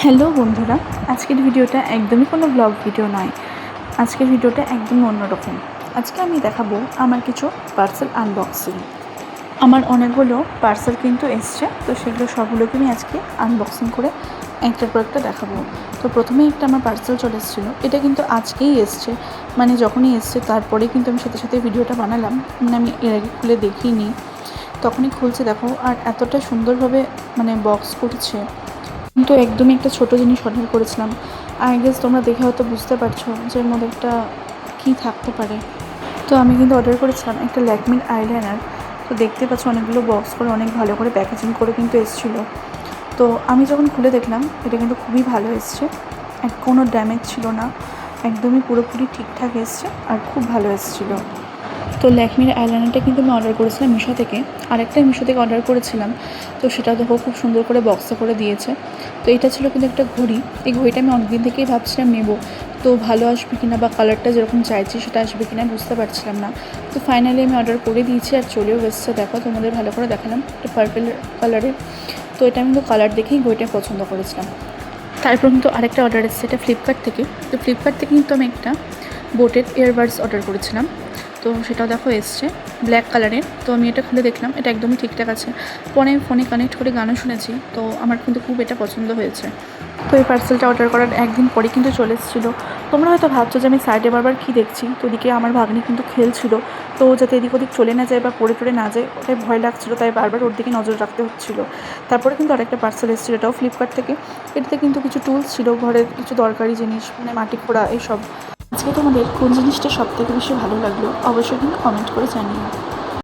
Hello বন্ধুরা, আজকের ভিডিওটা একদমই কোনো ব্লগ ভিডিও নয়। আজকের ভিডিওটা একদমই অন্যরকম। আজকে আমি দেখাবো আমার কিছু পার্সেল আনবক্সিং। আমার অনেকগুলো পার্সেল কিন্তু এসছে, তো সেগুলো সবগুলোকে আমি আজকে আনবক্সিং করে একটার পর একটা দেখাবো। তো প্রথমেই একটা আমার পার্সেল চলে এসেছিলো, এটা কিন্তু আজকেই এসছে, মানে যখনই এসছে তারপরেই কিন্তু আমি সাথে সাথে ভিডিওটা বানালাম। মানে আমি এর আগে খুলে দেখিনি, তখনই খুলছে দেখো, আর এতটা সুন্দরভাবে মানে বক্স করছে। কিন্তু একদমই একটা ছোটো জিনিস অর্ডার করেছিলাম। আই গেস তোমরা দেখে হয়তো বুঝতে পারছো যে এর মধ্যে একটা কী থাকতে পারে। তো আমি কিন্তু অর্ডার করেছিলাম একটা ল্যাকমির আইলাইনার। তো দেখতে পাচ্ছ অনেকগুলো বক্স করে অনেক ভালো করে প্যাকেজিং করে কিন্তু এসেছিলো। তো আমি যখন খুলে দেখলাম এটা কিন্তু খুবই ভালো এসছে, কোনো ড্যামেজ ছিল না, একদমই পুরোপুরি ঠিকঠাক এসছে আর খুব ভালো এসেছিলো। তো ল্যাকমির আইলাইনারটা কিন্তু আমি অর্ডার করেছিলাম মিশো থেকে, আরেকটা মিশো থেকে অর্ডার করেছিলাম। তো সেটা দেখো খুব সুন্দর করে বক্সে করে দিয়েছে। তো এটা ছিল কিন্তু একটা ঘড়ি, এই ঘড়িটা আমি অনেকদিন থেকেই ভাবছিলাম নেব, তো ভালো আসবে কিনা বা কালারটা যেরকম চাইছি সেটা আসবে কিনা বুঝতে পারছিলাম না। তো ফাইনালি আমি অর্ডার করে দিয়েছি আর চলেও এসেছে। দেখো তোমাদের ভালো করে দেখালাম, এটা পার্পল কালারের। তো এটা আমি তো কালার দেখেই ঘড়িটা পছন্দ করেছিলাম। তারপর কিন্তু আরেকটা অর্ডার এসেছে, এটা ফ্লিপকার্ট থেকে। তো ফ্লিপকার্ট থেকে কিন্তু আমি একটা বোটের ইয়ারবাডস অর্ডার করেছিলাম। তো সেটাও দেখো এসছে ব্ল্যাক কালারের। তো আমি এটা খুলে দেখলাম, এটা একদমই ঠিকঠাক আছে। পরে আমি ফোনে কানেক্ট করে গানও শুনেছি, তো আমার কিন্তু খুব এটা পছন্দ হয়েছে। তো এই পার্সেলটা অর্ডার করার একদিন পরে কিন্তু চলে এসেছিলো। তোমরা হয়তো ভাবছো যে আমি সাইডে বারবার কী দেখছি, তো ওদিকে আমার ভাগ্নি কিন্তু খেলছিল, তো যাতে এদিক ওদিক চলে না যায় বা পড়ে টরে না যায় ওটাই ভয় লাগছিলো, তাই বারবার ওর দিকে নজর রাখতে হচ্ছিলো। তারপরে কিন্তু আরেকটা পার্সেল এসেছিলো, এটাও ফ্লিপকার্ট থেকে। এটাতে কিন্তু কিছু টুলস ছিল, ঘরের কিছু দরকারি জিনিস, মানে মাটি খোঁড়া এইসব। আজকে তোমাদের কোন জিনিসটা সবথেকে বেশি ভালো লাগলো অবশ্যই কিন্তু কমেন্ট করে জানিও।